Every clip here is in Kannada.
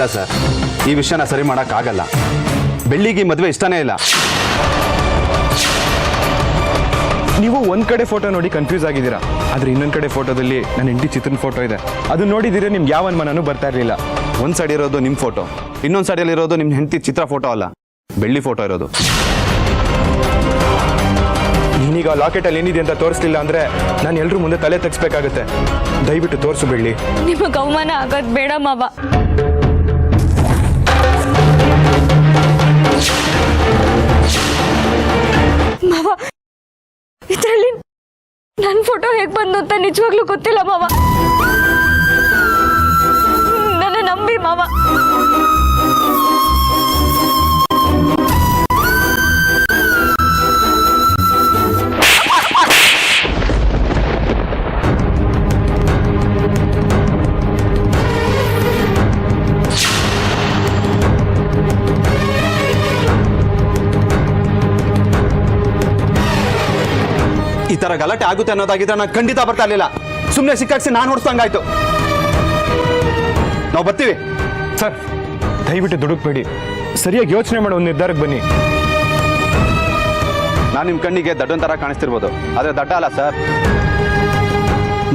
ಇಲ್ಲ ಸರ್, ಈ ವಿಷಯನ ಸರಿ ಮಾಡೋಕ್ಕಾಗಲ್ಲ. ಬೆಳ್ಳಿಗೆ ಮದುವೆ ಇಷ್ಟನೇ ಇಲ್ಲ. ನೀವು ಒಂದ್ ಕಡೆ ಫೋಟೋ ನೋಡಿ ಕನ್ಫ್ಯೂಸ್ ಆಗಿದ್ದೀರಾ, ಆದ್ರೆ ಇನ್ನೊಂದ್ ಕಡೆ ಫೋಟೋದಲ್ಲಿ ನನ್ನ ಹೆಂಡತಿ ಚಿತ್ರನ ಫೋಟೋ ಇದೆ. ಅದು ನೋಡಿದಿದ್ರೆ ನಿಮ್ಗೆ ಯಾವ ಅನುಮಾನನೂ ಬರ್ತಾ ಇರಲಿಲ್ಲ. ಒಂದು ಸೈಡ್ ಇರೋದು ನಿಮ್ಮ ಫೋಟೋ, ಇನ್ನೊಂದು ಸೈಡಲ್ಲಿರೋದು ನಿಮ್ಮ ಹೆಂಡತಿ ಚಿತ್ರ ಫೋಟೋ ಅಲ್ಲ, ಬೆಳ್ಳಿ ಫೋಟೋ ಇರೋದು. ನೀನೀಗ ಲಾಕೆಟಲ್ಲಿ ಏನಿದೆ ಅಂತ ತೋರಿಸ್ಲಿಲ್ಲ ಅಂದ್ರೆ ನಾನು ಎಲ್ರೂ ಮುಂದೆ ತಲೆ ತೆಗಿಸ್ಬೇಕಾಗತ್ತೆ. ದಯವಿಟ್ಟು ತೋರಿಸು ಬೆಳ್ಳಿ. ನಿಮಗೆ ಅವಮಾನ ಆಗೋದು ಬೇಡ ಮಾವ. ಮಾವ, ಇದರಲ್ಲಿ ನನ್ನ ಫೋಟೋ ಹೇಗೆ ಬಂದು ಅಂತ ನಿಜವಾಗ್ಲೂ ಗೊತ್ತಿಲ್ಲ ಮಾವ. ನನ್ನ ನಂಬಿ ಮಾವ. ಈ ತರ ಗಲಾಟೆ ಆಗುತ್ತೆ ಅನ್ನೋದಾಗಿದ್ರೆ ನಾನು ಖಂಡಿತ ಬರ್ತಾ ಇರಲಿಲ್ಲ. ಸುಮ್ಮನೆ ಸಿಕ್ಕಾಕ್ಸಿ ನಾನು ಹೊಡ್ಸ್ದಂಗಾಯ್ತು. ನಾವು ಬರ್ತೀವಿ ಸರ್. ದಯವಿಟ್ಟು ದುಡುಕ್ಬೇಡಿ, ಸರಿಯಾಗಿ ಯೋಚನೆ ಮಾಡೋ ಒಂದು ನಿರ್ಧಾರಕ್ಕೆ ಬನ್ನಿ. ನಾನು ನಿಮ್ಮ ಕಣ್ಣಿಗೆ ದಡ್ಡನ್ ಥರ ಕಾಣಿಸ್ತಿರ್ಬೋದು, ಆದರೆ ದಡ್ಡ ಅಲ್ಲ ಸರ್.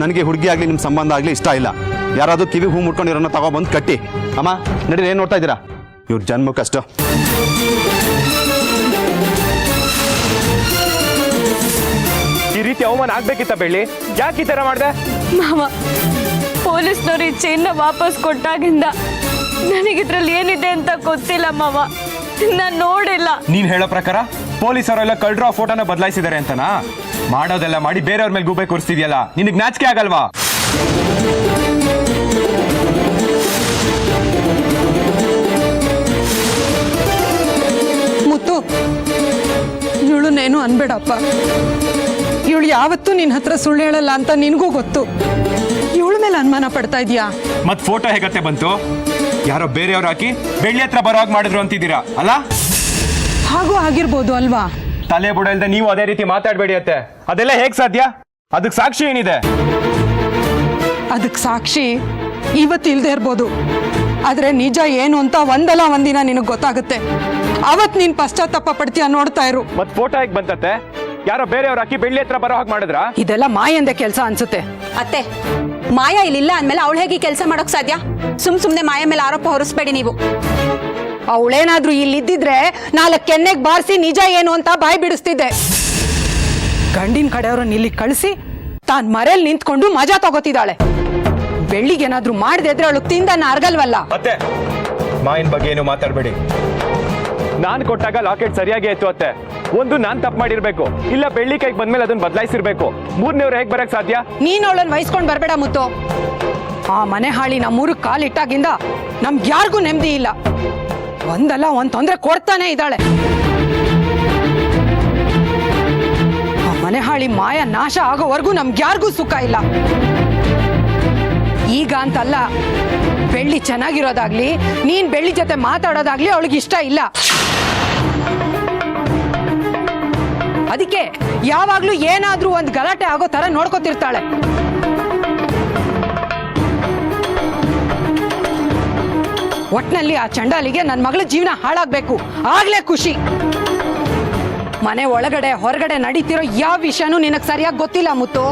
ನನಗೆ ಹುಡುಗಿ ಆಗಲಿ ನಿಮ್ಮ ಸಂಬಂಧ ಆಗಲಿ ಇಷ್ಟ ಇಲ್ಲ. ಯಾರಾದರೂ ಕಿವಿ ಹೂ ಮುಟ್ಕೊಂಡಿರೋನ ತಗೊಬಂದು ಕಟ್ಟಿ. ಅಮ್ಮ ನಡೀರಿ, ಏನು ನೋಡ್ತಾ ಇದ್ದೀರಾ? ಇವ್ರ ಜನ್ಮಕ್ಕಷ್ಟು. ಈ ರೀತಿ ಅವಮಾನ ಆಗ್ಬೇಕಿತ್ತ ಬೆಳ್ಳಿ? ಯಾಕೆ ಈ ತರ ಮಾಡ್ದೆ? ಮಾವ, ಪೊಲೀಸ್ನವ್ರು ಈ ಚೈನ್ನ ವಾಪಸ್ ಕೊಟ್ಟಾಗಿಂದ ನನಗಿದ್ರಲ್ಲಿ ಏನಿದೆ ಅಂತ ಗೊತ್ತಿಲ್ಲ ಮಾವ. ನಾನು ನೋಡಿಲ್ಲ. ನೀನ್ ಹೇಳೋ ಪ್ರಕಾರ ಪೊಲೀಸರೆಲ್ಲ ಕಳ್ರೋ ಫೋಟೋನ ಬದಲಾಯಿಸಿದ್ದಾರೆ ಅಂತನಾ? ಮಾಡೋದೆಲ್ಲ ಮಾಡಿ ಬೇರೆಯವ್ರ ಮೇಲೆ ಗೂಬೆ ಕೂರಿಸ್ತಿದ್ಯಲ್ಲ, ನಿನಗೆ ನಾಚಿಕೆ ಆಗಲ್ವಾ? ಮುತ್ತು, ಇವಳನ್ನೇನು ಅನ್ಬೇಡಪ್ಪ. ಇವಳು ಯಾವತ್ತೂ ನಿನ್ನ ಹತ್ರ ಸುಳ್ಳು ಹೇಳಲ್ಲ ಅಂತ ನಿನಗೂ ಗೊತ್ತು. ಇವಳ ಮೇಲೆ ಅನುಮಾನ ಪಡ್ತಾ ಇದೀಯಾ? ಮತ್ ಫೋಟೋ ಹೇಗತ್ತೆ ಬಂತು? ಯಾರೋ ಬೇರೆಯವ್ರು ಹಾಕಿ ಬೆಳ್ಳಿ ಹತ್ರ ಬರೋವಾಗ ಮಾಡಿದ್ರು ಅಂತಿದ್ದೀರಾ ಅಲ್ಲ? ಹಾಗೂ ಆಗಿರ್ಬೋದು ಅಲ್ವಾ? ತಲೆ ಬುಡ ಇಲ್ದೆ ನೀವು ಅದೇ ರೀತಿ ಮಾತಾಡ್ಬೇಡಿ ಅತ್ತೆ. ಅದೆಲ್ಲ ಹೇಗ್ ಸಾಧ್ಯ? ಅದಕ್ಕೆ ಸಾಕ್ಷಿ ಏನಿದೆ? ಅದಕ್ಕೆ ಸಾಕ್ಷಿ ಇವತ್ತು ಇಲ್ದೇ ಇರ್ಬೋದು, ಆದ್ರೆ ನಿಜ ಏನು ಅಂತ ಒಂದಲ್ಲ ಒಂದಿನ ನಿನಗೆ ಗೊತ್ತಾಗುತ್ತೆ. ಅವತ್ ನೀನ್ ಪಶ್ಚಾತ್ತಾಪ ಪಡ್ತೀಯ, ನೋಡ್ತಾ ಇರು. ಮತ್ ಫೋಟೋ ಹೇಗ್ ಬಂತತ್ತೆ? ಯಾರೋ ಬೇರೆಯವ್ರು ಹಾಕಿ ಬೆಳ್ಳಿ ಹತ್ರ ಬರೋ ಹಾಗೆ ಮಾಡಿದ್ರ? ಇದೆಲ್ಲ ಮಾಯಂದೆ ಕೆಲಸ ಅನ್ಸುತ್ತೆ. ಅತ್ತೆ, ಮಾಯಾ ಇಲ್ಲಿಲ್ಲ ಅಂದ್ಮೇಲೆ ಅವಳು ಹೇಗೆ ಕೆಲಸ ಮಾಡೋಕ್ ಸಾಧ್ಯ? ಸುಮ್ನೆ ಮಾಯ ಮೇಲೆ ಆರೋಪ ಹೊರಿಸ್ಬೇಡಿ ನೀವು. ಅವಳೇನಾದ್ರೂ ಇಲ್ಲಿದ್ದಿದ್ರೆ 4 ಕೆನ್ನೆಗ್ ಬಾರಿಸಿ ನಿಜ ಏನು ಅಂತ ಬಾಯಿ ಬಿಡಿಸ್ತಿದ್ದೆ. ಗಂಡಿನ ಕಡೆಯವ್ರನ್ನ ಇಲ್ಲಿ ಕಳಿಸಿ ತಾನ್ ಮರೇಲಿ ನಿಂತ್ಕೊಂಡು ಮಜಾ ತಗೋತಿದ್ದಾಳೆ. ಬೆಳ್ಳಿಗೇನಾದ್ರೂ ಮಾಡದೆ ಇದ್ರೆ ಅವಳು ತಿಂದನ್ನ ಅರ್ಗಲ್ವಲ್ಲ. ಅತ್ತೆ, ಮಾಯಿನ ಬಗ್ಗೆ ಏನು ಮಾತಾಡ್ಬೇಡಿ. ನಾನ್ ಕೊಟ್ಟಾಗ ಲಾಕೆಟ್ ಸರಿಯಾಗಿ ಇತ್ತು ಅತ್ತೆ. ಒಂದು ನಾನ್ ತಪ್ಪು ಮಾಡಿರ್ಬೇಕು, ಇಲ್ಲ ಬೆಳ್ಳಿ ಕೈಗೆ ಬಂದ್ಮೇಲೆ ಅದನ್ನ ಬದಲಾಯಿಸಿರ್ಬೇಕು. ಮೂರನೇವ್ರು ಹೇಗ್ ಬರಕ್ ಸಾಧ್ಯ? ನೀನ್ ಅವಳನ್ನ ವಹಿಸ್ಕೊಂಡ್ ಬರ್ಬೇಡ ಮುತ್ತು. ಆ ಮನೆ ಹಾಳಿ ನಮ್ಮೂರು ಕಾಲಿಟ್ಟಾಗಿಂದ ನಮ್ಗೆ ಯಾರಿಗೂ ನೆಮ್ಮದಿ ಇಲ್ಲ. ಒಂದಲ್ಲ ಒಂದ್ ತೊಂದ್ರೆ ಕೊಡ್ತಾನೆ ಇದ್ದಾಳೆ. ಆ ಮನೆ ಹಾಳಿ ಮಾಯ ನಾಶ ಆಗೋವರೆಗೂ ನಮ್ಗೆ ಯಾರಿಗೂ ಸುಖ ಇಲ್ಲ. ಈಗ ಅಂತಲ್ಲ, ಬೆಳ್ಳಿ ಚೆನ್ನಾಗಿರೋದಾಗ್ಲಿ ನೀನ್ ಬೆಳ್ಳಿ ಜೊತೆ ಮಾತಾಡೋದಾಗ್ಲಿ ಅವಳಿಗೆ ಇಷ್ಟ ಇಲ್ಲ. ಅದಕ್ಕೆ ಯಾವಾಗ್ಲೂ ಏನಾದ್ರೂ ಒಂದು ಗಲಾಟೆ ಆಗೋ ತರ ನೋಡ್ಕೊತಿರ್ತಾಳೆ. ಒಟ್ನಲ್ಲಿ ಆ ಚಂಡಾಲಿಗೆ ನನ್ನ ಮಗಳ ಜೀವನ ಹಾಳಾಗ್ಬೇಕು, ಆಗ್ಲೇ ಖುಷಿ. ಮನೆ ಒಳಗಡೆ ಹೊರಗಡೆ ನಡೀತಿರೋ ಯಾವ ವಿಷಯನೂ ನಿನಗ್ ಸರಿಯಾಗಿ ಗೊತ್ತಿಲ್ಲ ಮುತ್ತು.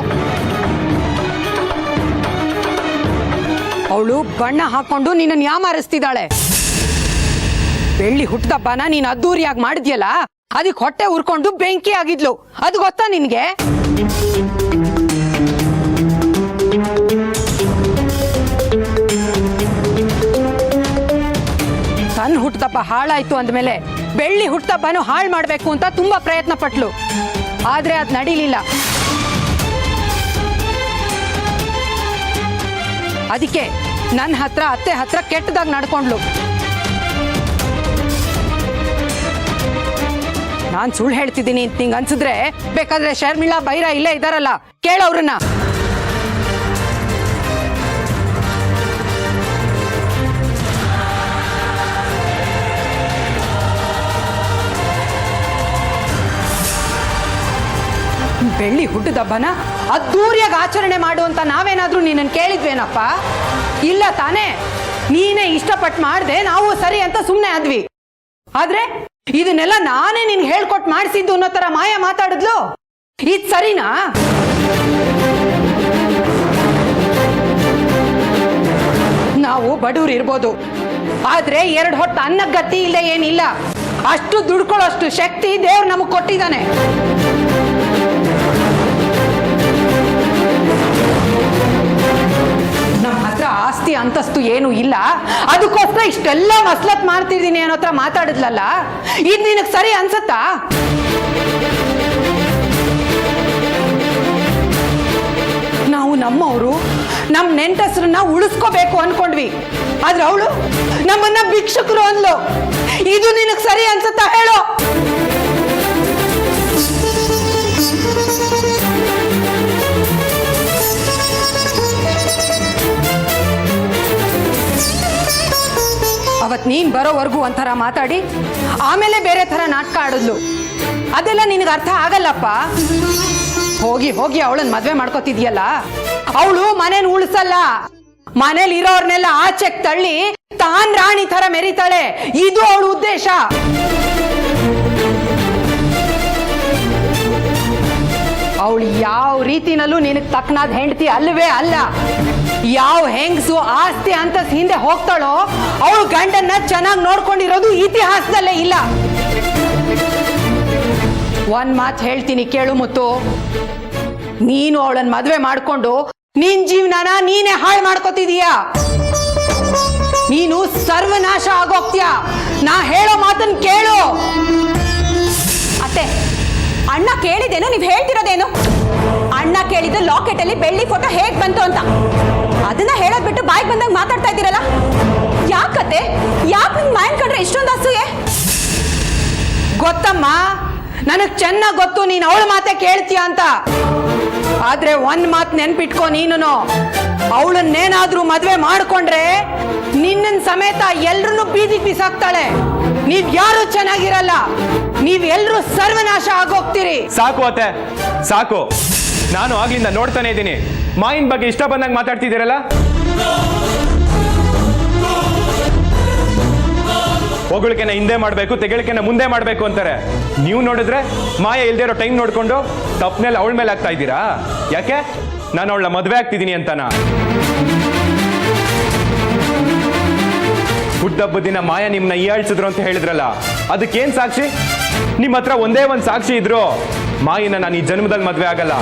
ಅವಳು ಬಣ್ಣ ಹಾಕೊಂಡು ನಿನ್ನ ಯಾಮಾರಿಸ್ತಿದ್ದಾಳೆ. ಬೆಳ್ಳಿ ಹುಟ್ಟದಬ್ಬನ ನೀನ್ ಅದ್ದೂರಿಯಾಗಿ ಮಾಡಿದ್ಯಲ್ಲ, ಅದಕ್ಕೆ ಹೊಟ್ಟೆ ಉರ್ಕೊಂಡು ಬೆಂಕಿ ಆಗಿದ್ಲು. ಅದು ಗೊತ್ತಾ ನಿನ್ಗೆ? ತನ್ನ ಹುಟ್ಟದಬ್ಬ ಹಾಳಾಯ್ತು ಅಂದ್ಮೇಲೆ ಬೆಳ್ಳಿ ಹುಟ್ಟದಬ್ಬನು ಹಾಳು ಮಾಡ್ಬೇಕು ಅಂತ ತುಂಬಾ ಪ್ರಯತ್ನ ಪಟ್ಲು, ಆದ್ರೆ ಅದ್ ನಡೀಲಿಲ್ಲ. ಅದಕ್ಕೆ ನನ್ನ ಹತ್ರ ಅತ್ತೆ ಹತ್ರ ಕೆಟ್ಟದಾಗ ನಡ್ಕೊಂಡ್ಲು. ನಾನ್ ಸುಳ್ಳು ಹೇಳ್ತಿದ್ದೀನಿ ಅಂತ ನಿಂಗೆ ಅನ್ಸಿದ್ರೆ ಬೇಕಾದ್ರೆ ಶರ್ಮಿಳಾ ಬೈರಾ ಇಲ್ಲೇ ಇದಾರಲ್ಲ, ಕೇಳವ್ರನ್ನ. ಬೆಳ್ಳಿ ಹುಟ್ಟದಬ್ಬನ ಅದ್ದೂರಿಯಾಗಿ ಆಚರಣೆ ಮಾಡು ಅಂತ ನಾವೇನಾದ್ರೂ ನಿನ್ನನ್ನು ಕೇಳಿದ್ವೇನಪ್ಪ? ಇಲ್ಲ ತಾನೇ? ನೀನೇ ಇಷ್ಟಪಟ್ಟು ಮಾಡ್ದೆ, ನಾವು ಸರಿ ಅಂತ ಸುಮ್ಮನೆ ಆದ್ವಿ. ಆದ್ರೆ ಇದನ್ನೆಲ್ಲ ನಾನೇ ನಿನ್ಗೆ ಹೇಳ್ಕೊಟ್ ಮಾಡಿಸಿದ್ದು ಅನ್ನೋ ತರ ಮಾಯ ಮಾತಾಡಿದ್ಲು. ಇದ್ ಸರಿನಾ? ನಾವು ಬಡವ್ರು ಇರ್ಬೋದು, ಆದ್ರೆ 2 ಹೊತ್ತು ಅನ್ನಕ್ಕೆ ಗತಿ ಇಲ್ಲ ಏನಿಲ್ಲ. ಅಷ್ಟು ದುಡ್ಕೊಳ್ಳೋಷ್ಟು ಶಕ್ತಿ ದೇವ್ರು ನಮಗ್ ಕೊಟ್ಟಿದ್ದಾನೆ. ನಮ್ಮ ಹತ್ರ ಆಸ್ತಿ ಅಂತಸ್ತು ಏನು ಇಲ್ಲ, ಅದಕ್ಕೋಸ್ಕರ ಇಷ್ಟೆಲ್ಲ ಮಸ್ಲತ್ ಮಾಡ್ತಿದ್ದೀನಿ ಅನ್ನೋ ಹತ್ರ ಮಾತಾಡಿದ್ಲಲ್ಲ, ಇದು ನಿನಗೆ ಸರಿ ಅನ್ಸತ್ತಾ? ನಾವು ನಮ್ಮವರು, ನಮ್ಮ ನೆಂಟಸ್ರನ್ನ ಉಳಿಸ್ಕೋಬೇಕು ಅನ್ಕೊಂಡ್ವಿ, ಆದ್ರೆ ಅವಳು ನಮ್ಮನ್ನ ಭಿಕ್ಷುಕರು ಅಂದ್ಲು. ಇದು ನಿನಗೆ ಸರಿ ಅನ್ಸತ್ತಾ ಹೇಳೋ? ಅವತ್ ನೀನ್ ಬರೋವರೆಗೂ ಒಂಥರ ಮಾತಾಡಿ ಆಮೇಲೆ ಬೇರೆ ತರ ನಾಟಕ ಆಡಿದ್ಲು. ಅದೆಲ್ಲ ನಿನಗೆ ಅರ್ಥ ಆಗಲ್ಲಪ್ಪ. ಹೋಗಿ ಹೋಗಿ ಅವಳನ್ನ ಮದ್ವೆ ಮಾಡ್ಕೋತಿದ್ಯಲ್ಲ, ಅವಳು ಮನೇನ ಉಳಿಸಲ್ಲ, ಮನೇಲಿ ಇರೋರ್ನೆಲ್ಲ ಆಚೆಕ್ ತಳ್ಳಿ ತಾನ್ ರಾಣಿ ತರ ಮೆರಿತಾಳೆ. ಇದು ಅವಳ ಉದ್ದೇಶ. ಅವಳು ಯಾವ ರೀತಿನಲ್ಲೂ ನಿನಗೆ ತಕ್ಕನಾದ ಹೆಂಡತಿ ಅಲ್ವೇ ಅಲ್ಲ. ಯಾವ ಹೆಂಗಸು ಆಸ್ತಿ ಅಂತ ಹಿಂದೆ ಹೋಗ್ತಾಳೋ ಅವಳು ಗಂಡನ್ನ ಚೆನ್ನಾಗಿ ನೋಡ್ಕೊಂಡಿರೋದು ಇತಿಹಾಸದಲ್ಲೇ ಇಲ್ಲ. ಒಂದ್ ಮಾತು ಹೇಳ್ತೀನಿ ಕೇಳು ಮುತ್ತು, ನೀನು ಅವಳನ್ನ ಮದ್ವೆ ಮಾಡ್ಕೊಂಡು ನಿನ್ ಜೀವನನ ನೀನೇ ಹಾಳು ಮಾಡ್ಕೋತಿದೀಯ. ನೀನು ಸರ್ವನಾಶ ಆಗೋಗ್ತೀಯ. ನಾ ಹೇಳೋ ಮಾತನ್ನ ಕೇಳು. ಅತ್ತೆ, ಅಣ್ಣ ಕೇಳಿದೇನು, ನೀವ್ ಹೇಳ್ತಿರೋದೇನು? ಅಣ್ಣ ಕೇಳಿದ್ದು ಲಾಕೆಟ್ ಅಲ್ಲಿ ಬೆಳ್ಳಿ ಫೋಟೋ ಹೇಗ್ ಬಂತು ಅಂತ. ಅದನ್ನ ಹೇಳೋದ್ ಬಿಟ್ಟು ಬಾಯಿಗೆ ಬಂದಾಗ ಮಾತಾಡ್ತಾ ಇದ್ದೀರಲ್ಲ, ಯಾಕತ್ತೆ? ಯಾಕೆ ನಿಮ್ ಮೈಂಡ್ ಕಂಡ್ರೆ ಇಷ್ಟೊಂದು ಅಸೂಯೆ? ಗೊತ್ತಮ್ಮ, ನನಗ್ ಚೆನ್ನಾಗ್ ಗೊತ್ತು ನೀನ್ ಅವಳ ಮಾತೆ ಕೇಳ್ತೀಯ ಅಂತ. ಆದ್ರೆ ಒಂದ್ ಮಾತ್ ನೆನ್ಪಿಟ್ಕೋ ನೀನು, ಅವಳನ್ನೇನಾದ್ರೂ ಮದ್ವೆ ಮಾಡ್ಕೊಂಡ್ರೆ ನಿನ್ನ ಸಮೇತ ಎಲ್ರನ್ನೂ ಬೀದಿಗೆ ಬಿಸಾಕ್ತಾಳೆ. ನೀವ್ ಯಾರು ಚೆನ್ನಾಗಿರಲ್ಲ, ನೀವ್ ಎಲ್ರೂ ಸರ್ವನಾಶ ಆಗೋಗ್ತೀರಿ. ಸಾಕು ಅತ್ತೆ, ಸಾಕು. ನಾನು ಆಗ್ಲಿಂದ ನೋಡ್ತಾನೆ ಇದ್ದೀನಿ, ಮಾಯಿನ ಬಗ್ಗೆ ಇಷ್ಟ ಬಂದಾಗ ಮಾತಾಡ್ತಿದ್ದೀರಲ್ಲ. ಹೊಗಳಿಕೆನ ಹಿಂದೆ ಮಾಡಬೇಕು, ತೆಗಳಿಕೆನ ಮುಂದೆ ಮಾಡಬೇಕು ಅಂತಾರೆ. ನೀವು ನೋಡಿದ್ರೆ ಮಾಯ ಇಲ್ದೇ ಇರೋ ಟೈಮ್ ನೋಡ್ಕೊಂಡು ತಪ್ಪನೆಲ್ಲ ಅವಳ ಮೇಲೆ ಆಗ್ತಾ ಇದ್ದೀರಾ. ಯಾಕೆ? ನಾನು ಅವಳ ಮದುವೆ ಆಗ್ತಿದ್ದೀನಿ ಅಂತನ. ಹುಟ್ಟಹಬ್ಬದ ದಿನ ಮಾಯ ನಿಮ್ಮನ್ನ ಹೀಯಾಳಿಸಿದ್ರು ಅಂತ ಹೇಳಿದ್ರಲ್ಲ, ಅದಕ್ಕೇನ್ ಸಾಕ್ಷಿ? ನಿಮ್ಮ ಹತ್ರ ಒಂದೇ ಒಂದು ಸಾಕ್ಷಿ ಇದ್ರು ಮಾಯಿನ ನಾನು ಈ ಜನ್ಮದಲ್ಲಿ ಮದುವೆ ಆಗಲ್ಲ.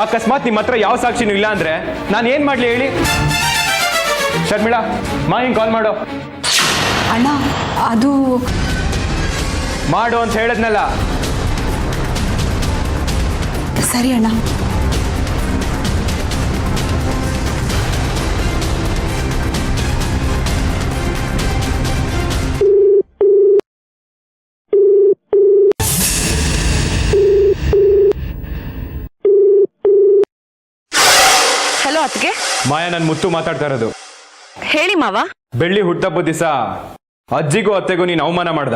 ಅಕಸ್ಮಾತ್ ನಿಮ್ಮ ಹತ್ರ ಯಾವ ಸಾಕ್ಷಿನೂ ಇಲ್ಲ ಅಂದ್ರೆ ನಾನು ಏನ್ ಮಾಡ್ಲಿ ಹೇಳಿ? ಶರ್ಮಿಳಾ, ಮಾಯಿನ್ ಕಾಲ್ ಮಾಡು. ಅಣ್ಣ, ಅದು ಮಾಡು ಅಂತ ಹೇಳದ್ನಲ್ಲ. ಸರಿ ಅಣ್ಣ. ಹಲೋ ಅತ್ತಿಗೆ. ಮಾಯ, ನನ್ ಮುತ್ತು ಮಾತಾಡ್ತಾ ಇರೋದು. ಹೇಳಿ ಮಾವ. ಬೆಳ್ಳಿ ಹುಟ್ಟಹಬ್ಬದ ದಿವಸ ಅಜ್ಜಿಗೂ ಅತ್ತೆಗೂ ನೀನು ಅವಮಾನ ಮಾಡ್ದ.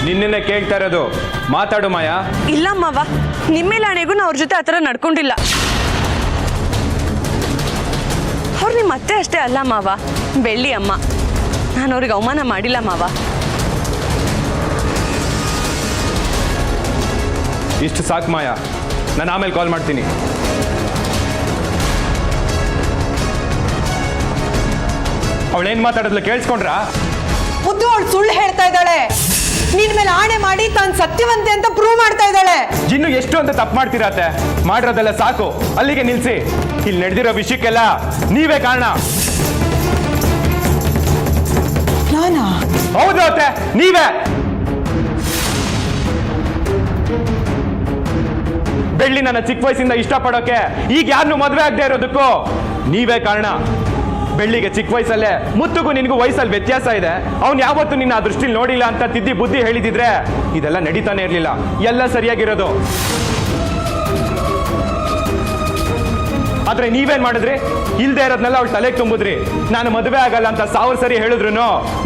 ನಿನ್ನೆ ಕೇಳ್ತಾ ಇರೋದು, ಮಾತಾಡು ಮಾಯಾ. ಇಲ್ಲ ಮಾವ, ನಿಮ್ಮೇಲೆ ಆಣೆಗೂ ನಾ ಅವ್ರ ಜೊತೆ ಆ ಥರ ನಡ್ಕೊಂಡಿಲ್ಲ. ಅವ್ರು ನಿಮ್ಮ ಅತ್ತೆ ಅಷ್ಟೇ ಅಲ್ಲ ಮಾವ, ಬೆಳ್ಳಿ ಅಮ್ಮ. ನಾನು ಅವ್ರಿಗೆ ಅವಮಾನ ಮಾಡಿಲ್ಲ ಮಾವ. ಇಷ್ಟು ಸಾಕು ಮಾಯಾ, ನಾನು ಆಮೇಲೆ ಕಾಲ್ ಮಾಡ್ತೀನಿ. ಅವಳೇನ್ ಮಾತಾಡೋದ್ಲ ಕೇಳಿಸ್ಕೊಂಡ್ರಾ? ಮುದ್ದು ಅವಳು ಸುಳ್ಳು ಹೇಳ್ತಾ ಇದ್ದಾಳೆ. ನಿನ್ ಮೇಲೆ ಆಣೆ ಮಾಡಿ ತಾನು ಸತ್ಯವಂತೆ ಅಂತ ಪ್ರೂವ್ ಮಾಡ್ತಾ ಇದ್ದಾಳೆ. ಇನ್ನು ಎಷ್ಟು ಅಂತ ತಪ್ಪು ಮಾಡ್ತೀರತ್ತೆ? ಮಾಡಿರೋದೆಲ್ಲ ಸಾಕು, ಅಲ್ಲಿಗೆ ನಿಲ್ಸಿ. ಇಲ್ಲಿ ನಡೆದಿರೋ ವಿಷಯಕ್ಕೆಲ್ಲ ನೀವೇ ಕಾರಣ. ನಾನಾ? ಹೌದು ಅತ್ತೆ, ನೀವೇ. ಬೆಳ್ಳಿ ನನ್ನ ಚಿಕ್ಕ ವಯಸ್ಸಿಂದ ಇಷ್ಟಪಡೋಕೆ ಈಗ ಯಾರನ್ನು ಮದುವೆ ಆಗದೆ ಇರೋದಕ್ಕೂ ನೀವೇ ಕಾರಣ. ಬೆಳ್ಳಿಗೆ ಚಿಕ್ಕ ವಯಸ್ಸಲ್ಲೇ, ಮುತ್ತುಗೂ ನಿನಗೂ ವಯಸ್ಸಲ್ಲಿ ವ್ಯತ್ಯಾಸ ಇದೆ. ಅವ್ನು ಯಾವತ್ತೂ ನಿನ್ನ ಆ ದೃಷ್ಟಿಲಿ ನೋಡಿಲ್ಲ ಅಂತ ತಿದ್ದಿ ಬುದ್ಧಿ ಹೇಳಿದಿದ್ರೆ ಇದೆಲ್ಲ ನಡೀತಾನೆ ಇರಲಿಲ್ಲ, ಎಲ್ಲ ಸರಿಯಾಗಿರೋದು. ಆದ್ರೆ ನೀವೇನ್ ಮಾಡಿದ್ರಿ? ಇಲ್ದೇ ಇರೋದ್ನೆಲ್ಲ ಅವಳು ತಲೆಗೆ ತುಂಬಿದ್ರಿ. ನಾನು ಮದುವೆ ಆಗಲ್ಲ ಅಂತ 1000 ಸರಿ ಹೇಳಿದ್ರು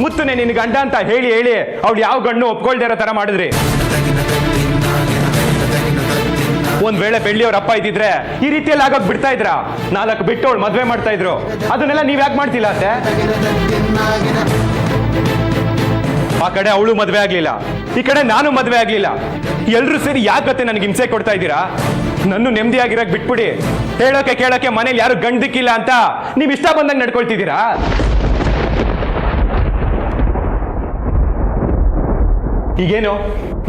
ಮುತ್ತುನೆ ನಿನ್ ಗಂಡ ಅಂತ ಹೇಳಿ ಹೇಳಿ ಅವಳು ಯಾವ ಗಂಡು ಒಪ್ಕೊಳ್ದೇ ಇರೋ ತರ ಮಾಡಿದ್ರಿ. ಒಂದ್ ವೇಳೆ ಬೆಳ್ಳಿಯವ್ರ ಅಪ್ಪ ಇದ್ದಿದ್ರೆ ಈ ರೀತಿಯಲ್ಲಿ ಆಗೋಕ್ ಬಿಡ್ತಾ ಇದ್ರ? 4 ಬಿಟ್ಟು ಅವಳು ಮದ್ವೆ ಮಾಡ್ತಾ ಇದ್ರು. ಅದನ್ನೆಲ್ಲ ನೀವ್ ಯಾಕೆ ಮಾಡ್ತಿಲ್ಲ ಅತ್ತೆ? ಆ ಕಡೆ ಅವಳು ಮದ್ವೆ ಆಗ್ಲಿಲ್ಲ, ಈ ಕಡೆ ನಾನು ಮದ್ವೆ ಆಗ್ಲಿಲ್ಲ. ಎಲ್ರು ಸೇರಿ ಯಾಕತ್ತೆ ನನಗೆ ಹಿಂಸೆ ಕೊಡ್ತಾ ಇದ್ದೀರಾ? ನನ್ನ ನೆಮ್ಮದಿಯಾಗಿರಕ್ ಬಿಟ್ಬಿಡಿ. ಹೇಳೋಕೆ ಕೇಳೋಕೆ ಮನೇಲಿ ಯಾರು ಗಂಡಕ್ಕಿಲ್ಲ ಅಂತ ನೀವ್ ಇಷ್ಟ ಬಂದಂಗೆ ನಡ್ಕೊಳ್ತಿದ್ದೀರಾ? ಈಗೇನು,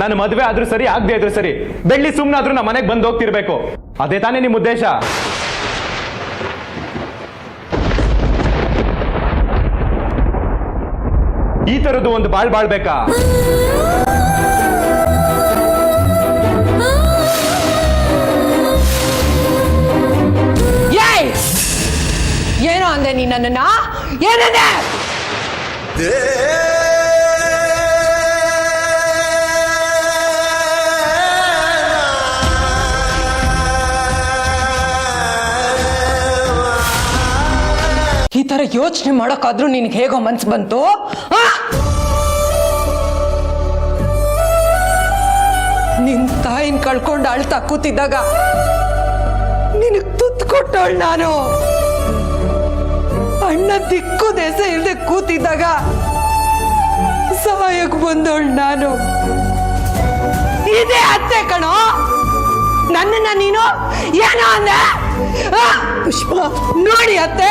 ನಾನು ಮದುವೆ ಆದ್ರೂ ಸರಿ ಆಗದೆ ಆದ್ರೂ ಸರಿ ಬೆಳ್ಳಿ ಸುಮ್ಮನಾದ್ರೂ ನಮ್ಮ ಮನೆಗೆ ಬಂದು ಹೋಗ್ತಿರ್ಬೇಕು, ಅದೇ ತಾನೇ ನಿಮ್ಮ ಉದ್ದೇಶ? ಈ ತರದ್ದು ಒಂದು ಬಾಳ್ಬೇಕಾ? ಏನೋ ಅಂದೆ ನೀ ನನ್ನನ್ನ? ಏನಂದೆ? ಈ ತರ ಯೋಚನೆ ಮಾಡೋಕ್ಕಾದ್ರೂ ನಿನ್ಗೆ ಹೇಗೋ ಮನ್ಸು ಬಂತು? ನಿನ್ ತಾಯಿನ ಕಳ್ಕೊಂಡು ಅಳ್ತಾ ಕೂತಿದ್ದಾಗ ನಿನಗ್ ತುತ್ತು ಕೊಟ್ಟವಳು ನಾನು. ಅಣ್ಣ ದಿಕ್ಕು ದೇಶ ಇಲ್ಲದೆ ಕೂತಿದ್ದಾಗ ಸಹಾಯಕ್ಕೆ ಬಂದವಳು ನಾನು. ಇದೇ ಅತ್ತೆ ಕಣೋ. ನನ್ನನ್ನ ನೀನು ಏನೋ ಅಂದೆ? ಪುಷ್ಪ ನೋಡಿ ಅತ್ತೆ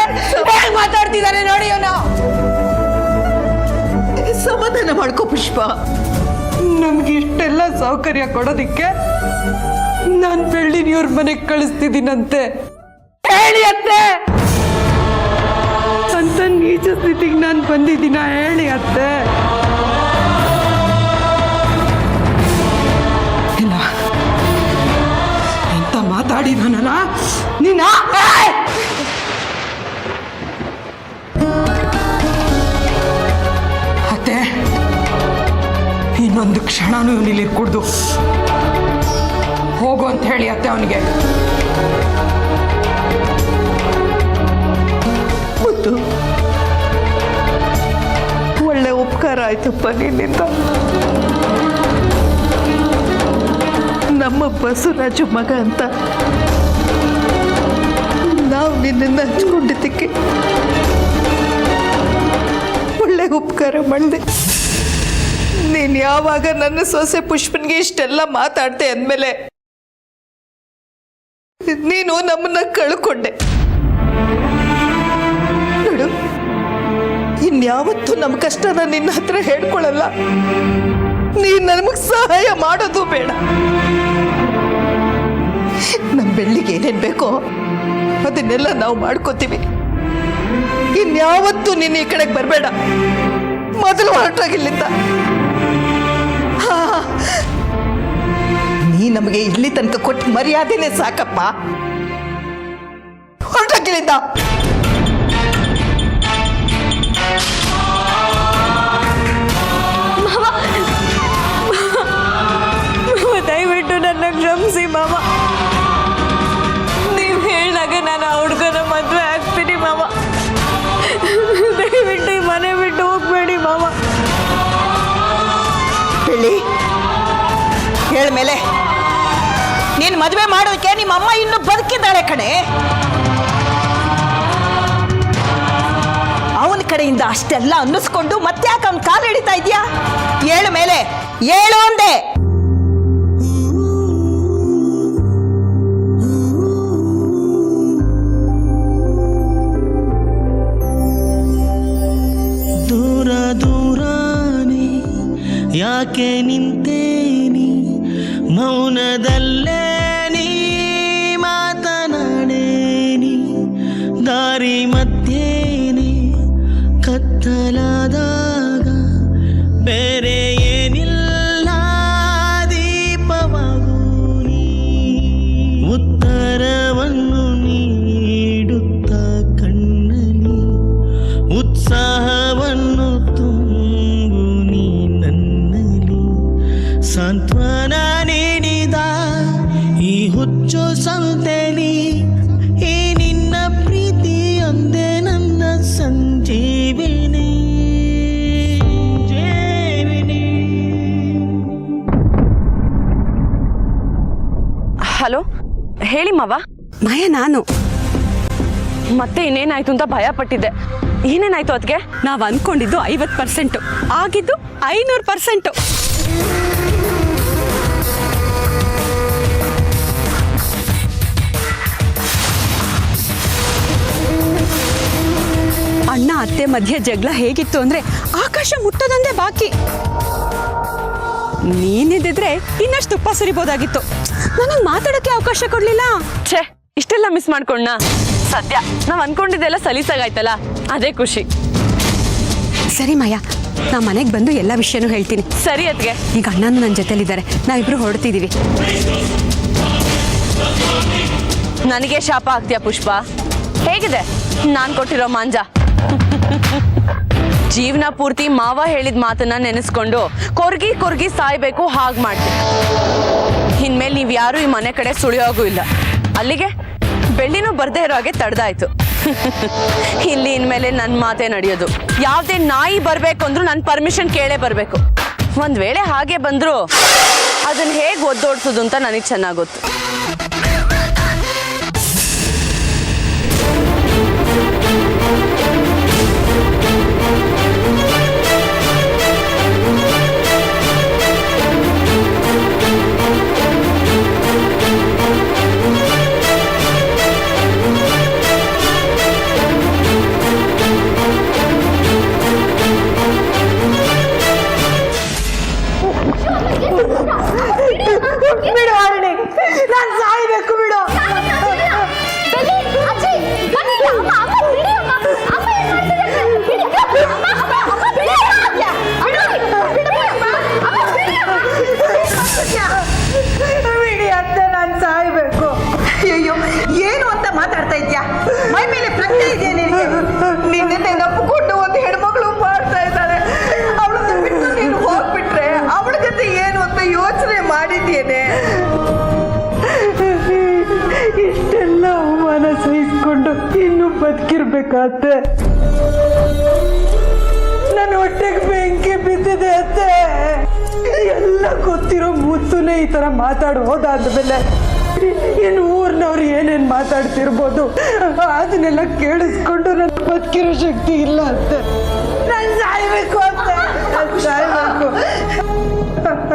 ಹೇಗೆ ಮಾತಾಡ್ತಿದ್ದಾನೆ ನೋಡಿ. ಅವನು ಸಮಾಧಾನ ಮಾಡ್ಕೋ ಪುಷ್ಪ. ನಮ್ಗೆ ಇಷ್ಟೆಲ್ಲ ಸೌಕರ್ಯ ಕೊಡೋದಿಕ್ಕೆ ನಾನ್ ಬೆಳ್ಳಿನಿಯವ್ರ ಮನೆಗೆ ಕಳಿಸ್ತಿದ್ದೀನಂತೆ. ಹೇಳಿ ಅತ್ತೆ, ಅಂತ ನೀಚ ಸ್ಥಿತಿಗೆ ನಾನು ಬಂದಿದ್ದೀನ? ಹೇಳಿ ಅತ್ತೆ. ಇಲ್ಲ ಎಂತ ಮಾತಾಡಿದಾನಲ್ಲ ನೀನ? ಅತ್ತೆ, ಇನ್ನೊಂದು ಕ್ಷಣನೂ ಇವನಿಲ್ಲಿ ಕುಡ್ದು ಹೋಗು ಅಂತ ಹೇಳಿ ಅತ್ತೆ ಅವನಿಗೆ. ಮುತ್ತು, ಒಳ್ಳೆ ಉಪಕಾರ ಆಯ್ತಪ್ಪ ನಿನ್ನಿಂದ. ನಮ್ಮ ಬಸವರಾಜು ಮಗ ಅಂತ ನಾವು ನಿನ್ನನ್ನು ಹಂಚ್ಕೊಂಡಿದ್ದಕ್ಕೆ ಒಳ್ಳೆ ಉಪಕಾರ ಮಾಡಿದೆ. ನೀನು ಯಾವಾಗ ನನ್ನ ಸೊಸೆ ಪುಷ್ಪನ್ಗೆ ಇಷ್ಟೆಲ್ಲ ಮಾತಾಡ್ತೆ ಅಂದಮೇಲೆ ನೀನು ನಮ್ಮನ್ನ ಕಳ್ಕೊಂಡೆ. ನೋಡು, ಇನ್ಯಾವತ್ತೂ ನಮ್ಮ ಕಷ್ಟನ ನಿನ್ನ ಹತ್ರ ಹೇಳ್ಕೊಳ್ಳಲ್ಲ. ನೀನು ನಮಗೆ ಸಹಾಯ ಮಾಡೋದು ಬೇಡ. ನಮ್ಮ ಬೆಳ್ಳಿಗೆ ಏನೇನು ಬೇಕೋ ಅದನ್ನೆಲ್ಲ ನಾವು ಮಾಡ್ಕೋತೀವಿ. ಇನ್ಯಾವತ್ತೂ ನೀನು ಈ ಕಡೆಗೆ ಬರಬೇಡ. ಮೊದಲು ಹೊರಟಾಗಿಲ್ಲಿಂದ. ನೀ ನಮಗೆ ಇಲ್ಲಿ ತನಕ ಕೊಟ್ಟು ಮರ್ಯಾದೆನೇ ಸಾಕಪ್ಪ. ಹೊರಟಾಗಿಲ್ಲಿಂದ. ದಯವಿಟ್ಟು ನನ್ನ ಕ್ಷಮಿಸಿ ಮಾವ. ನೀವು ಹೇಳಿದಾಗ ನಾನು ಆ ಹುಡುಗನ ಮದುವೆ ಆಗ್ತೀನಿ ಮಾವ. ದಯವಿಟ್ಟು ಈ ಮನೆ ಬಿಟ್ಟು ಹೋಗ್ಬೇಡಿ ಮಾವ. ಬೆಳ್ಳಿ, ಹೇಳ್ಮೇಲೆ ನೀನು ಮದುವೆ ಮಾಡೋದಕ್ಕೆ ನಿಮ್ಮ ಅಮ್ಮ ಇನ್ನೂ ಬದುಕಿದ್ದಾಳೆ ಕಣೆ. ಅವನ ಕಡೆಯಿಂದ ಅಷ್ಟೆಲ್ಲ ಅನ್ನಿಸ್ಕೊಂಡು ಮತ್ತೆ ಯಾಕೆ ಅವನ ಕಾಲು ಹಿಡಿತಾ ಇದೆಯಾ? ಏಳು ಮೇಲೆ ಏಳು ಅಂದೆ. ದೂರ ದೂರಾನೆ ಯಾಕೆ ನಿಂತೇನಿ, ಮೌನದಲ್ಲೇ ನೀ ಮಾತನಾಡೇನಿ. ದಾರಿ ಮಧ್ಯೇನೆ ಕತ್ತಲಾದಾಗ ಬೇರೆ ಏನಿಲ್ಲ ದೀಪವಾಗು ನೀ. ಉತ್ತರವನ್ನು ನೀಡುತ್ತ ಕಣ್ಣಲ್ಲಿ ಉತ್ಸಾಹವನ್ನು ತುಂಬು ನೀ ನನ್ನಲ್ಲಿ. ಸಾಂತ್ವನ ನೀಡಿದ ಈ ಹುಚ್ಚು ಸಂತೆಲಿ ಈ ನಿನ್ನ ಪ್ರೀತಿಯ ಹಲೋ, ಹೇಳಿ ಮಾವ. ಮಾಯಾ, ನಾನು ಮತ್ತೆ ಇನ್ನೇನಾಯ್ತು ಅಂತ ಭಯ ಪಟ್ಟಿದ್ದೆ. ಏನೇನಾಯ್ತು ಅದಕ್ಕೆ? ನಾವ್ ಅನ್ಕೊಂಡಿದ್ದು 50%, ಆಗಿದ್ದು 500%. ಅಣ್ಣ ಅತ್ತೆ ಮಧ್ಯೆ ಜಗಳ ಹೇಗಿತ್ತು ಅಂದ್ರೆ ಆಕಾಶ ಮುಟ್ಟೋದಂದೇ ಬಾಕಿ. ನೀನಿದ್ದಿದ್ರೆ ಇನ್ನಷ್ಟು ತುಪ್ಪ ಸುರಿಬೋದಾಗಿತ್ತು. ನನಗೆ ಮಾತಾಡಕ್ಕೆ ಅವಕಾಶ ಕೊಡ್ಲಿಲ್ಲ. ಛೇ, ಇಷ್ಟೆಲ್ಲ ಮಿಸ್ ಮಾಡ್ಕೊಂಡ. ಸದ್ಯ ನಾವ್ ಅನ್ಕೊಂಡಿದ್ದೆಲ್ಲ ಸಲೀಸಾಗಾಯ್ತಲ್ಲ, ಅದೇ ಖುಷಿ. ಸರಿ ಮಾಯಾ, ನಾ ಮನೆಗೆ ಬಂದು ಎಲ್ಲ ವಿಷಯನೂ ಹೇಳ್ತೀನಿ. ಸರಿ ಅದ್ಗೆ. ಈಗ ಅಣ್ಣನೂ ನನ್ನ ಜೊತೆಲಿದ್ದಾರೆ, ನಾವಿಬ್ರು ಹೊರಡ್ತಿದೀವಿ. ನನಗೆ ಶಾಪ ಆಗ್ತೀಯ ಪುಷ್ಪ? ಹೇಗಿದೆ ನಾನ್ ಕೊಟ್ಟಿರೋ ಮಾಂಜ? ಜೀವನ ಪೂರ್ತಿ ಮಾವ ಹೇಳಿದ ಮಾತನ್ನ ನೆನೆಸ್ಕೊಂಡು ಕೊರ್ಗಿ ಕೊರ್ಗಿ ಸಾಯ್ಬೇಕು ಹಾಗೆ ಮಾಡ್ತೀನಿ. ಇನ್ಮೇಲೆ ನೀವ್ ಯಾರು ಈ ಮನೆ ಕಡೆ ಸುಳಿಯೋಗೂ ಇಲ್ಲ. ಅಲ್ಲಿಗೆ ಬೆಳ್ಳಿನೂ ಬರ್ದೇ ಇರೋ ಹಾಗೆ ತಡೆದಾಯ್ತು. ಇಲ್ಲಿ ಇನ್ಮೇಲೆ ನನ್ನ ಮಾತೇ ನಡೆಯೋದು. ಯಾವ್ದೇ ನಾಯಿ ಬರ್ಬೇಕು ಅಂದ್ರೂ ನನ್ನ ಪರ್ಮಿಷನ್ ಕೇಳೇ ಬರ್ಬೇಕು. ಒಂದ್ ವೇಳೆ ಹಾಗೆ ಬಂದ್ರು ಅದನ್ನ ಹೇಗೆ ಒದ್ದೋಡ್ಸೋದು ಅಂತ ನನಗೆ ಚೆನ್ನಾಗ್ ಗೊತ್ತು. ಬಿಡು ಅರುಣಿ, ನಾನು ಸಾಯ್ಬೇಕು, ಬಿಡು. ಬಿಡಿ ಅಂತ, ನಾನು ಸಾಯ್ಬೇಕು. ಅಯ್ಯೋ, ಏನು ಅಂತ ಮಾತಾಡ್ತಾ ಇದ್ಯಾ? ಮೈ ಮೇಲೆ ಪ್ರಜ್ಞೆ ಇದೆಯಾ ನಿನಗೆ? ನಿನ್ನೆ ನಪ್ಪುಕೊಂಡು ಒಂದು ಹೆಣ್ಮಗಳು ಮಾಡ್ತಾ ಇದ್ದಾಳೆ. ಅವಳನ್ನ ಬಿಟ್ಟು ನೀನು ಹೋಗ್ಬಿಟ್ರೆ ಅವಳ ಗತಿ ಏನು ಅಂತ ಯೋಚನೆ ಮಾಡಿದ್ದೇನೆ. ಇಷ್ಟೆಲ್ಲ ಅವಮಾನ ಸಹಿಸ್ಕೊಂಡು ಇನ್ನು ಬದುಕಿರ್ಬೇಕಾತ್ತೆ. ನನ್ನ ಹೊಟ್ಟೆಗೆ ಬೆಂಕಿ ಬಿದ್ದಿದೆ ಅತ್ತೆ. ಎಲ್ಲ ಗೊತ್ತಿರೋ ಮುತ್ತುನೇ ಈ ತರ ಮಾತಾಡಿ ಹೋದಾದ್ಮೇಲೆ ಇನ್ನು ಊರ್ನವ್ರು ಏನೇನ್ ಮಾತಾಡ್ತಿರ್ಬೋದು ಅದನ್ನೆಲ್ಲ ಕೇಳಿಸ್ಕೊಂಡು ನನ್ನ ಬದುಕಿರೋ ಶಕ್ತಿ ಇಲ್ಲ ಅತ್ತೆ. ನಾನು ಸಾಯ್ಬೇಕು ಅತ್ತೆ, ಸಾಯ್ಬೇಕು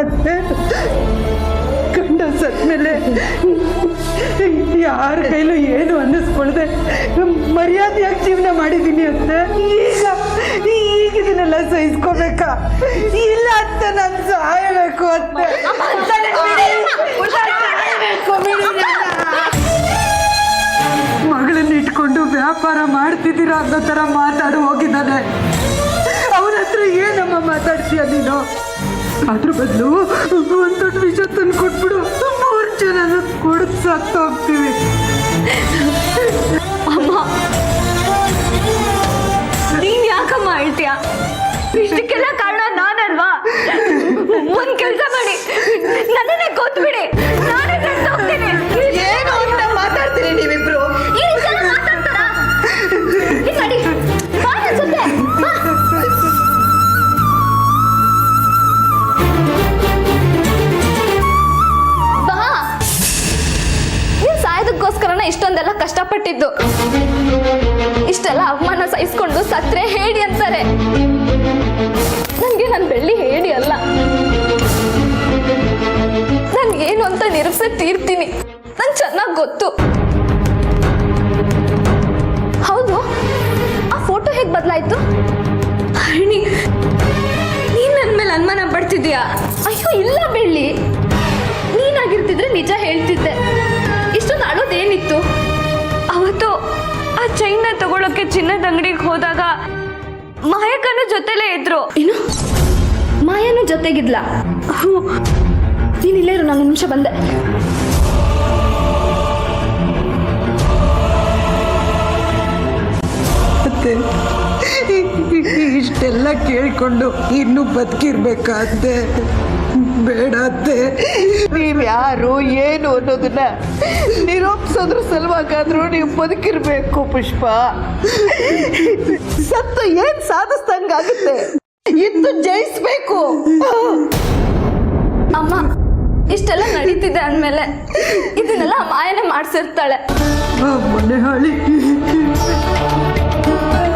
ಅತ್ತೆ. ಗಂಡ ಸತ್ಮೇಲೆ ಯಾರ ಕೈಲೂ ಏನು ಅನ್ನಿಸ್ಕೊಳ್ದೆ ಮರ್ಯಾದೆಯಾಗಿ ಜೀವನ ಮಾಡಿದ್ದೀನಿ ಅಂತ. ಈಗ ಇದನ್ನೆಲ್ಲ ಸಹಿಸ್ಕೋಬೇಕಾ? ಇಲ್ಲ ಅಂತ ನಾನು ಸಾಯಬೇಕು ಅಂತ. ಮಗಳನ್ನ ಇಟ್ಕೊಂಡು ವ್ಯಾಪಾರ ಮಾಡ್ತಿದ್ದೀರಾ ಅನ್ನೋ ತರ ಮಾತಾಡಿ ಹೋಗಿದ್ದಾನೆ. ಅವನ ಹತ್ರ ಏನಮ್ಮ ಮಾತಾಡ್ತೀಯ ನೀನು? ಅದ್ರ ಬದಲು ಒಂದ್ ದೊಡ್ಡ ವಿಷಯ ತಂದು ಕೊಟ್ಬಿಡು, 3 ಜನ ಕೊಡದ್ ಸತ್ತು ಹೋಗ್ತೀವಿ. ಅಮ್ಮ, ನೀನ್ ಯಾಕಮ್ಮ ಹೇಳ್ತೀಯ? ಇಷ್ಟಕ್ಕೆಲ್ಲ ಕಾರಣ ನಾನಲ್ವಾ? ಒಂದ್ ಕೆಲ್ಸ ಮಾಡಿ, ನನ್ನನ್ನೇ ಕೊತ್ಬಿಡಿ, ನಾನೇ ಸತ್ತು ಹೋಗ್ತೀನಿ. ಏನು ಅಂತ ಮಾತಾಡ್ತೀರಿ ನೀವಿಬ್ರು? ಈ ರೀತಿ ಎಲ್ಲ ಮಾತಾಡ್ತಾರಾ? ಹಿಂಗ್ ಮಾಡಿ, ಬಾ ನನ್ ಜೊತೆ, ಬಾ. ಸಾಯೋದಕ್ಕೋಸ್ಕರನ ಇಷ್ಟೊಂದೆಲ್ಲ ಕಷ್ಟಪಟ್ಟಿದ್ದು. ಇಷ್ಟೆಲ್ಲ ಅವಮಾನ ಸಹಿಸ್ಕೊಂಡು ಸತ್ರೆ ಹೇಳಿ ಅಂತಾರೆ. ನನ್ಗೆ ನನ್ ಬೆಳ್ಳಿ ಹೇಳಿ ಅಲ್ಲ, ನನ್ಗೇನು ಅಂತ ನಿರೂಪಿಸಿ ತೀರ್ತೀನಿ. ನನ್ ಚೆನ್ನಾಗ್ ಗೊತ್ತು. ಹೌದು, ಆ ಫೋಟೋ ಹೇಗ್ ಬದಲಾಯ್ತು? ಹರಿಣಿ, ನೀನ್ ನನ್ ಮೇಲೆ ಅನುಮಾನ ಪಡ್ತಿದ್ಯಾ? ಅಯ್ಯೋ ಇಲ್ಲ ಬೆಳ್ಳಿ, ನೀನಾಗಿರ್ತಿದ್ರೆ ನಿಜ ಹೇಳ್ತಿದ್ದೆ. ಇಷ್ಟೊಂದು ಅಳೋದೇನಿತ್ತು? ಅವತ್ತು ಆ ಚೈನ್ನ ತಗೊಳಕ್ಕೆ ಚಿನ್ನದ ಅಂಗಡಿಗೆ ಹೋದಾಗ ಮಾಯಕ್ಕನ ಜೊತೆಲೇ ಇದ್ರು. ಏನು, ಮಾಯನು ಜೊತೆಗಿದ್ಲ? ನೀನಿಲ್ಲೇ ಇರು, ನಾನು ನಿಮಿಷ ಬಂದೆ. ಇಷ್ಟೆಲ್ಲ ಕೇಳ್ಕೊಂಡು ಇನ್ನು ಬದುಕಿರ್ಬೇಕಾದ್ದೆ ಬೇಡ ಅತ್ತೆ. ನೀವ್ ಯಾರು ಏನು ಅನ್ನೋದನ್ನ ನಿರೂಪಿಸೋದ್ರ ಸಲುವಾಗಾದ್ರೂ ನೀವು ಬದುಕಿರ್ಬೇಕು ಪುಷ್ಪ. ಸತ್ತು ಏನ್ ಸಾಧಿಸ್ದಂಗಾಗುತ್ತೆ, ಇದ್ದು ಜಯಿಸ್ಬೇಕು. ಅಮ್ಮ, ಇಷ್ಟೆಲ್ಲ ನಡೀತಿದೆ ಅಂದ್ಮೇಲೆ ಇದನ್ನೆಲ್ಲ ಮಾಯನೆ ಮಾಡ್ಸಿರ್ತಾಳೆ. ಆ ಮನೆ ಹಾಳಿ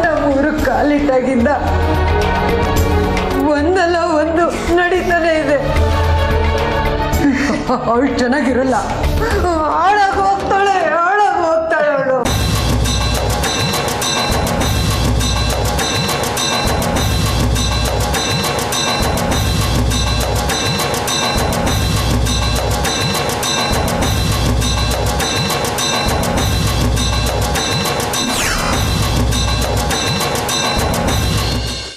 ನಮ್ಮೂರು ಕಾಲಿಟ್ಟಾಗಿಂದ ಒಂದಲ್ಲ ಒಂದು ನಡೀತಾನೆ ಇದೆ. ಅವಳು ಚೆನ್ನಾಗಿರಲ್ಲ, ಹಾಳಾಗಿ ಹೋಗ್ತಾಳೆ.